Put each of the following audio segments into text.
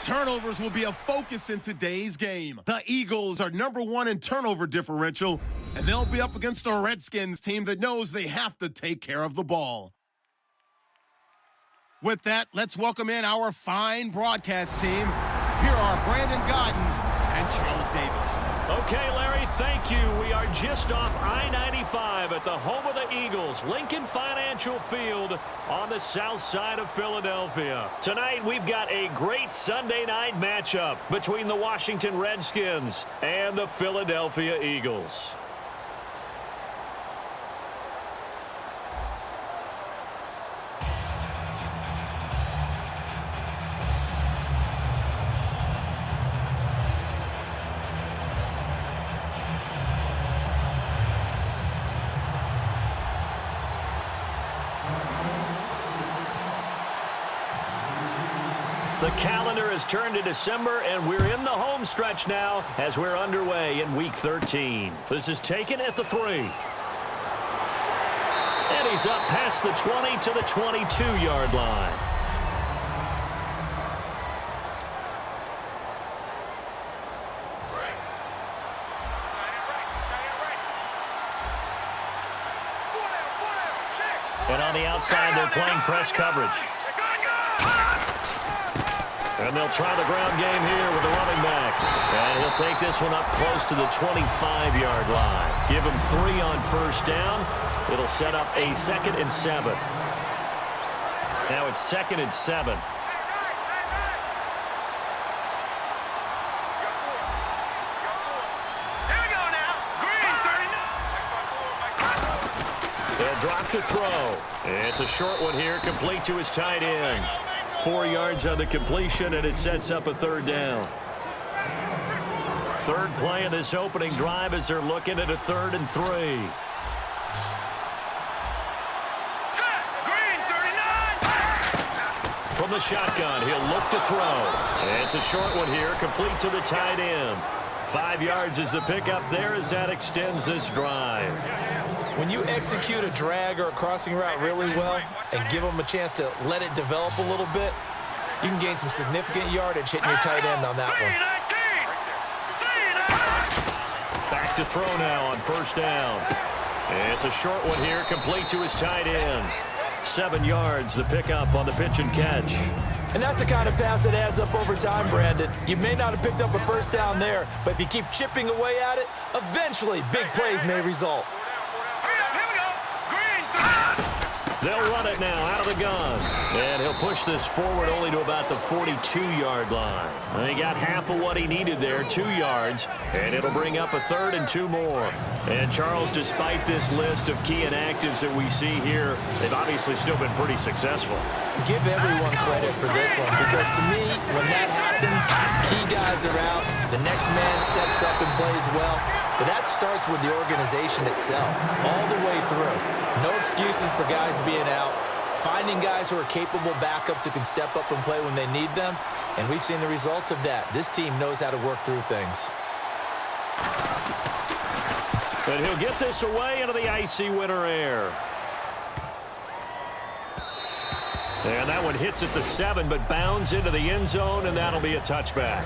Turnovers will be a focus in today's game. The Eagles are #1 in turnover differential, and they'll be up against a Redskins team that knows they have to take care of the ball. With that, let's welcome in our fine broadcast team. Here are Brandon Godden and Charles Davis. Okay, Larry, thank you. We are just off I-95 at the home of the Eagles, Lincoln Financial Field on the south side of Philadelphia. Tonight, we've got a great Sunday night matchup between the Washington Redskins and the Philadelphia Eagles. The calendar has turned to December, and we're in the home stretch now as we're underway in Week 13. This is taken at the 3. And he's up past the 20 to the 22-yard line. And on the outside, they're playing press coverage. And they'll try the ground game here with the running back. And he'll take this one up close to the 25-yard line. Give him 3 on first down. It'll set up a 2nd and 7. Now it's 2nd and 7. They'll drop to throw. It's a short one here, complete to his tight end. 4 yards on the completion, and it sets up a 3rd down. 3rd play of this opening drive as they're looking at a 3rd and 3. From the shotgun, he'll look to throw. It's a short one here, complete to the tight end. 5 yards is the pickup there as that extends this drive. When you execute a drag or a crossing route really well and give them a chance to let it develop a little bit, you can gain some significant yardage hitting your tight end on that one. Back to throw now on first down. It's a short one here, complete to his tight end. 7 yards, the pickup on the pitch and catch. And that's the kind of pass that adds up over time, Brandon. You may not have picked up a first down there, but if you keep chipping away at it, eventually big plays may result. They'll run it now out of the gun. And he'll push this forward only to about the 42-yard line. And he got half of what he needed there, 2 yards. And it'll bring up a 3rd and 2 more. And Charles, despite this list of key inactives that we see here, they've obviously still been pretty successful. Give everyone credit for this one, because to me, when that happens, key guys are out, the next man steps up and plays well. But that starts with the organization itself, all the way through. No excuses for guys being out, finding guys who are capable backups who can step up and play when they need them, and we've seen the results of that. This team knows how to work through things. But he'll get this away into the icy winter air. And that one hits at the 7, but bounds into the end zone, and that'll be a touchback.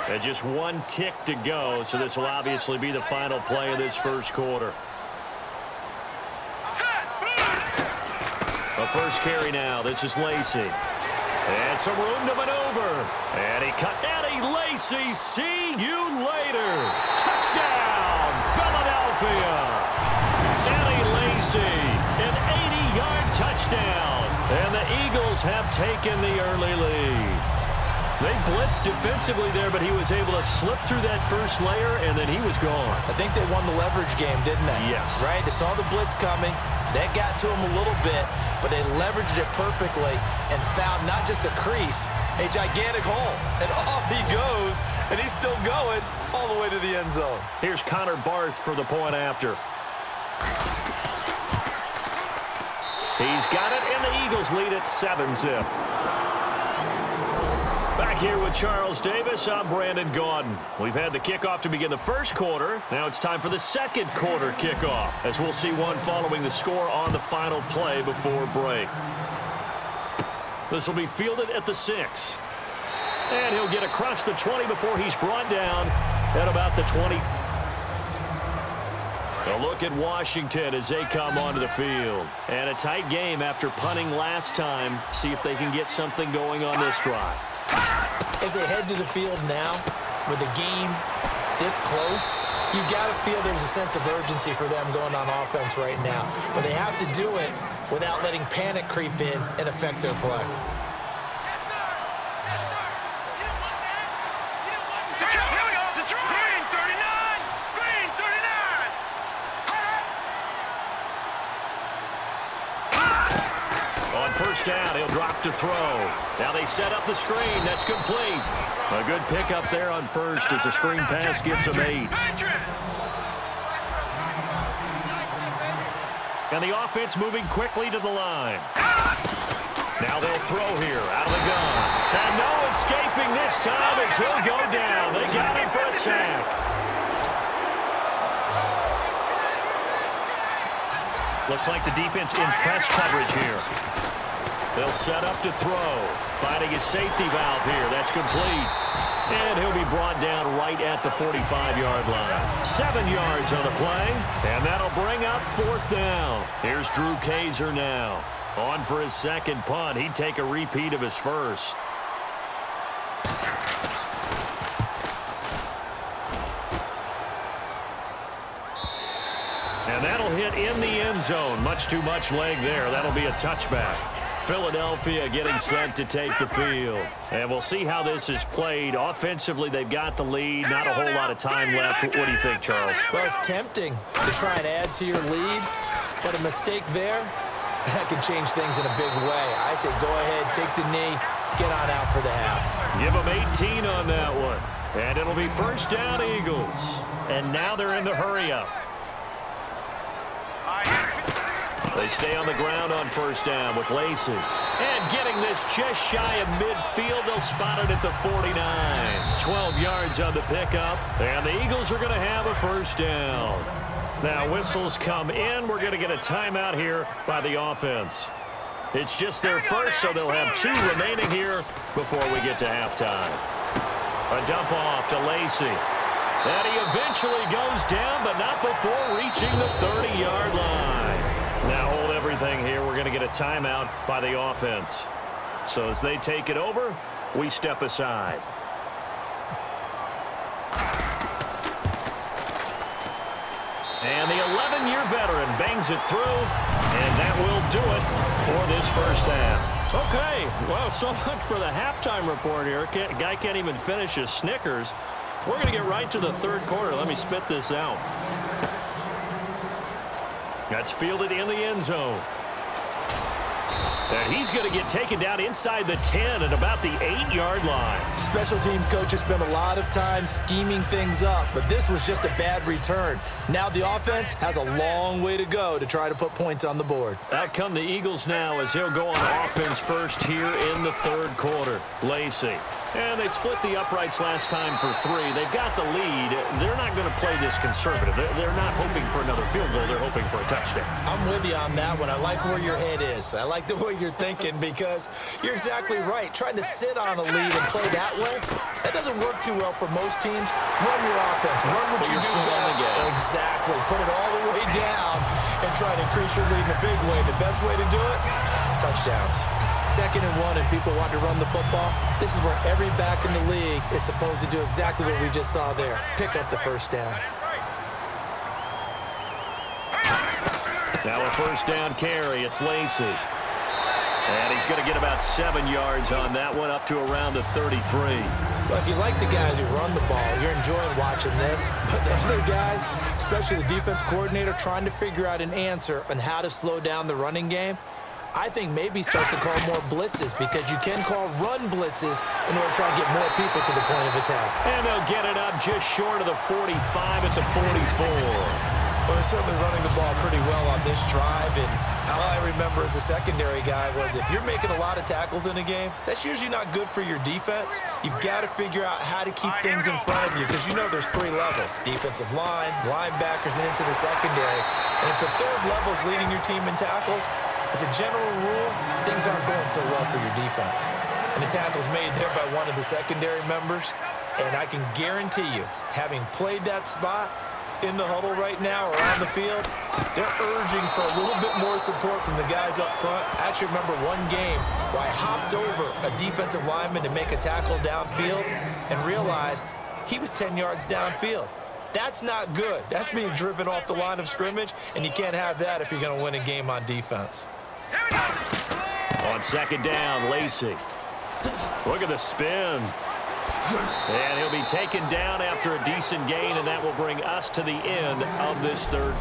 And just one tick to go, so this will obviously be the final play of this first quarter. The first carry now. This is Lacey. And some room to maneuver. And he cut. Eddie Lacy, see you later. Touchdown, Philadelphia. Eddie Lacy, an 80-yard touchdown. And the Eagles have taken the early lead. They blitzed defensively there, but he was able to slip through that first layer, and then he was gone. I think they won the leverage game, didn't they? Yes. Right? They saw the blitz coming. That got to him a little bit, but they leveraged it perfectly and found not just a crease, a gigantic hole. And off he goes, and he's still going all the way to the end zone. Here's Connor Barth for the point after. He's got it, and the Eagles lead at 7-zip. Back here with Charles Davis, I'm Brandon Gaudin. We've had the kickoff to begin the first quarter. Now it's time for the second quarter kickoff, as we'll see one following the score on the final play before break. This will be fielded at the 6. And he'll get across the 20 before he's brought down at about the 20. A look at Washington as they come onto the field. And a tight game after punting last time. See if they can get something going on this drive. As they head to the field now, with the game this close, you've got to feel there's a sense of urgency for them going on offense right now. But they have to do it without letting panic creep in and affect their play. First down, he'll drop to throw. Now they set up the screen. That's complete. A good pickup there on first as the screen pass gets him 8. And the offense moving quickly to the line. Now they'll throw here out of the gun. And no escaping this time as he'll go down. They got him for a sack. Looks like the defense in press coverage here. They'll set up to throw. Finding his safety valve here. That's complete. And he'll be brought down right at the 45-yard line. 7 yards on the play. And that'll bring up 4th down. Here's Drew Kaiser now. On for his second punt. He'd take a repeat of his first. And that'll hit in the end zone. Much too much leg there. That'll be a touchback. Philadelphia getting set to take the field. And we'll see how this is played. Offensively, they've got the lead. Not a whole lot of time left. What do you think, Charles? Well, it's tempting to try and add to your lead, but a mistake there, that could change things in a big way. I say go ahead, take the knee, get on out for the half. Give them 18 on that one. And it'll be first down, Eagles. And now they're in the hurry-up. They stay on the ground on first down with Lacey. And getting this just shy of midfield, they'll spot it at the 49. 12 yards on the pickup, and the Eagles are going to have a first down. Now whistles come in. We're going to get a timeout here by the offense. It's just their first, so they'll have 2 remaining here before we get to halftime. A dump off to Lacey. And he eventually goes down, but not before reaching the 30-yard line. Now hold everything here. We're going to get a timeout by the offense. So as they take it over, we step aside. And the 11-year veteran bangs it through, and that will do it for this first half. Okay, well, so much for the halftime report here. Guy can't even finish his Snickers. We're going to get right to the third quarter. Let me spit this out. That's fielded in the end zone. And he's going to get taken down inside the 10 at about the 8-yard line. Special teams coaches spent a lot of time scheming things up, but this was just a bad return. Now the offense has a long way to go to try to put points on the board. Out come the Eagles now as he'll go on offense first here in the third quarter. Lacey And they split the uprights last time for 3. They've got the lead. They're not going to play this conservative. They're not hoping for another field goal. They're hoping for a touchdown. I'm with you on that one. I like where your head is. I like the way you're thinking because you're exactly right. Trying to sit on a lead and play that way, that doesn't work too well for most teams. Run your offense. Run what you do best. Exactly. Put it all the way down and try to increase your lead in a big way. The best way to do it, touchdowns. 2nd and 1 and people want to run the football. This is where every back in the league is supposed to do exactly what we just saw there. Pick up the first down. Now a first down carry. It's Lacy. And he's going to get about 7 yards on that one, up to around the 33. Well, if you like the guys who run the ball, you're enjoying watching this. But the other guys, especially the defense coordinator, trying to figure out an answer on how to slow down the running game, I think maybe starts to call more blitzes because you can call run blitzes in order to try and get more people to the point of attack. And they'll get it up just short of the 45 at the 44. Well, they're certainly running the ball pretty well on this drive, and all I remember as a secondary guy was if you're making a lot of tackles in a game, that's usually not good for your defense. You've got to figure out how to keep things in front of you because you know there's 3 levels, defensive line, linebackers, and into the secondary. And if the 3rd level is leading your team in tackles, as a general rule, things aren't going so well for your defense. And the tackle's made there by one of the secondary members, and I can guarantee you, having played that spot, in the huddle right now or on the field, they're urging for a little bit more support from the guys up front. I actually remember one game where I hopped over a defensive lineman to make a tackle downfield and realized he was 10 yards downfield. That's not good. That's being driven off the line of scrimmage, and you can't have that if you're going to win a game on defense. On 2nd down, Lacy. Look at the spin. And he'll be taken down after a decent gain, and that will bring us to the end of this 3rd.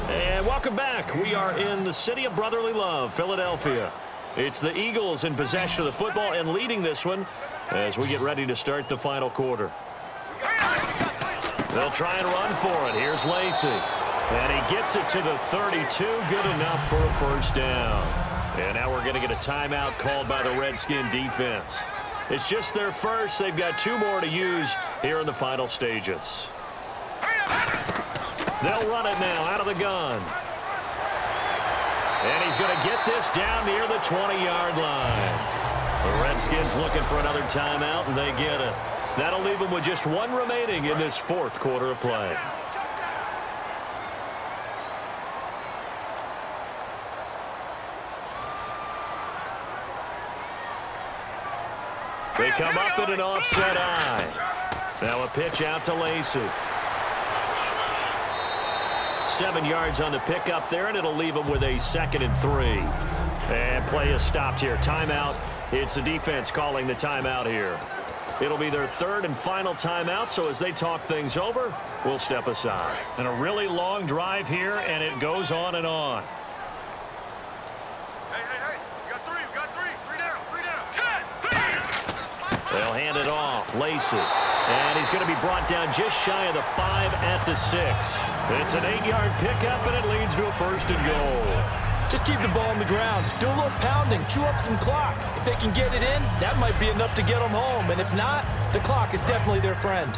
And welcome back. We are in the city of brotherly love, Philadelphia. It's the Eagles in possession of the football and leading this one as we get ready to start the final quarter. They'll try and run for it. Here's Lacy. And he gets it to the 32. Good enough for a first down. And now we're going to get a timeout called by the Redskin defense. It's just their first. They've got 2 more to use here in the final stages. They'll run it now out of the gun. And he's going to get this down near the 20-yard line. The Redskins looking for another timeout, and they get it. That'll leave them with just 1 remaining in this 4th quarter of play. They come up in an offset eye. Now a pitch out to Lacy. 7 yards on the pickup there, and it'll leave them with a 2nd and 3. And play is stopped here. Timeout. It's the defense calling the timeout here. It'll be their 3rd and final timeout, so as they talk things over, we'll step aside. And a really long drive here, and it goes on and on. They'll hand it off. Lacy. And he's going to be brought down just shy of the 5 at the 6. It's an 8-yard pickup, and it leads to a 1st and goal. Just keep the ball on the ground. Do a little pounding. Chew up some clock. If they can get it in, that might be enough to get them home. And if not, the clock is definitely their friend.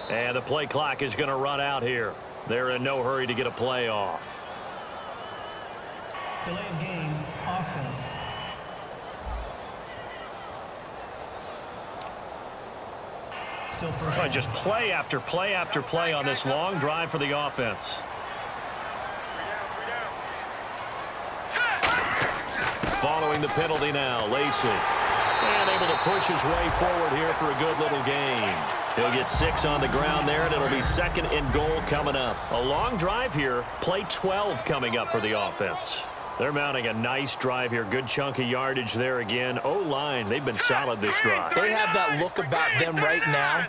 And the play clock is going to run out here. They're in no hurry to get a play off. Delay of game, offense. Still first down. Just play after play after play on this long drive for the offense. Following the penalty now, Lacy. And able to push his way forward here for a good little gain. He'll get 6 on the ground there, and it'll be 2nd and goal coming up. A long drive here. Play 12 coming up for the offense. They're mounting a nice drive here. Good chunk of yardage there again. O-line, they've been solid this drive. They have that look about them right now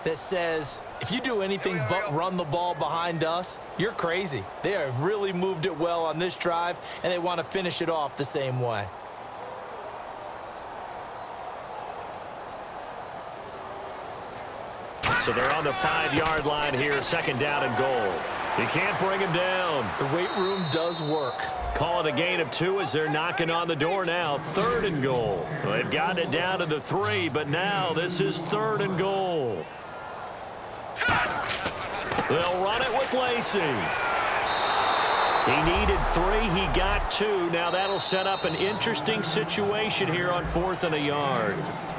that says, if you do anything but run the ball behind us, you're crazy. They have really moved it well on this drive, and they want to finish it off the same way. So they're on the 5-yard line here, second down and goal. You can't bring him down. The weight room does work. Call it a gain of 2 as they're knocking on the door now. 3rd and goal. Well, they've gotten it down to the 3, but now this is 3rd and goal. They'll run it with Lacey. He needed 3. He got 2. Now that'll set up an interesting situation here on 4th and a yard.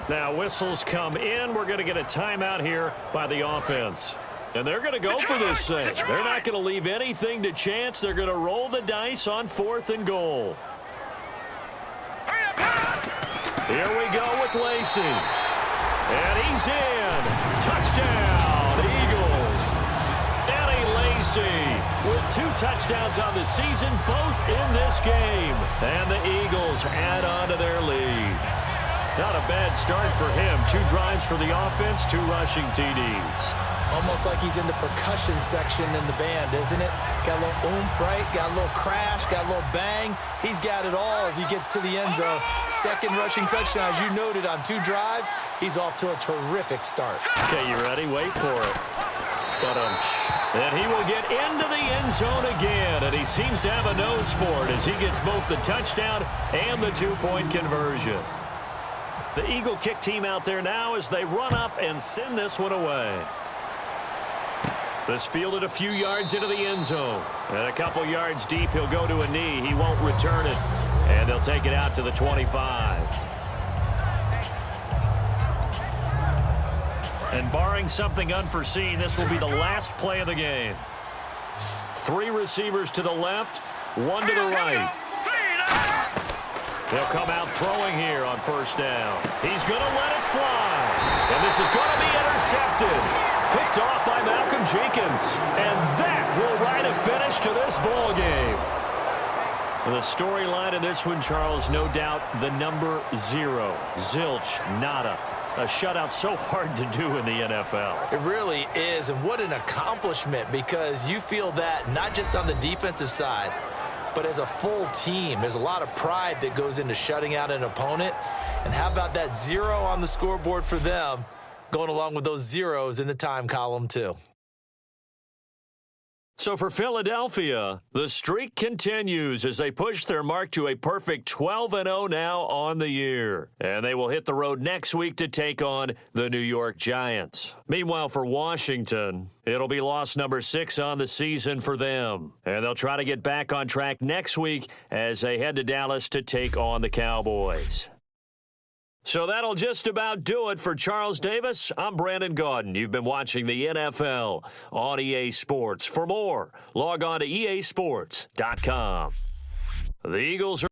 Now whistles come in. We're going to get a timeout here by the offense. And they're going to go for this thing. They're not going to leave anything to chance. They're going to roll the dice on 4th and goal. Here we go with Lacey. And he's in. Touchdown, Eagles. Eddie Lacey with 2 touchdowns on the season, both in this game. And the Eagles add on to their lead. Not a bad start for him. 2 drives for the offense, 2 rushing TDs. Almost like he's in the percussion section in the band, isn't it? Got a little oomph, right? Got a little crash, got a little bang. He's got it all as he gets to the end zone. 2nd rushing touchdown, as you noted, on 2 drives. He's off to a terrific start. Okay, you ready? Wait for it. And he will get into the end zone again, and he seems to have a nose for it as he gets both the touchdown and the 2-point conversion. The Eagle kick team out there now as they run up and send this one away. This fielded a few yards into the end zone. And a couple yards deep, he'll go to a knee. He won't return it. And they'll take it out to the 25. And barring something unforeseen, this will be the last play of the game. 3 receivers to the left, 1 to the right. They'll come out throwing here on 1st down. He's going to let it fly. And this is going to be intercepted. Picked off by Malcolm Jenkins. And that will write a finish to this ball game. The storyline in this one, Charles, no doubt the number 0. Zilch, nada. A shutout so hard to do in the NFL. It really is, and what an accomplishment, because you feel that not just on the defensive side, but as a full team. There's a lot of pride that goes into shutting out an opponent. And how about that 0 on the scoreboard for them, going along with those zeros in the time column too. So for Philadelphia, the streak continues as they push their mark to a perfect 12-0 now on the year. And they will hit the road next week to take on the New York Giants. Meanwhile, for Washington, it'll be loss number 6 on the season for them. And they'll try to get back on track next week as they head to Dallas to take on the Cowboys. So that'll just about do it for Charles Davis. I'm Brandon Gaudin. You've been watching the NFL on EA Sports. For more, log on to easports.com. The Eagles are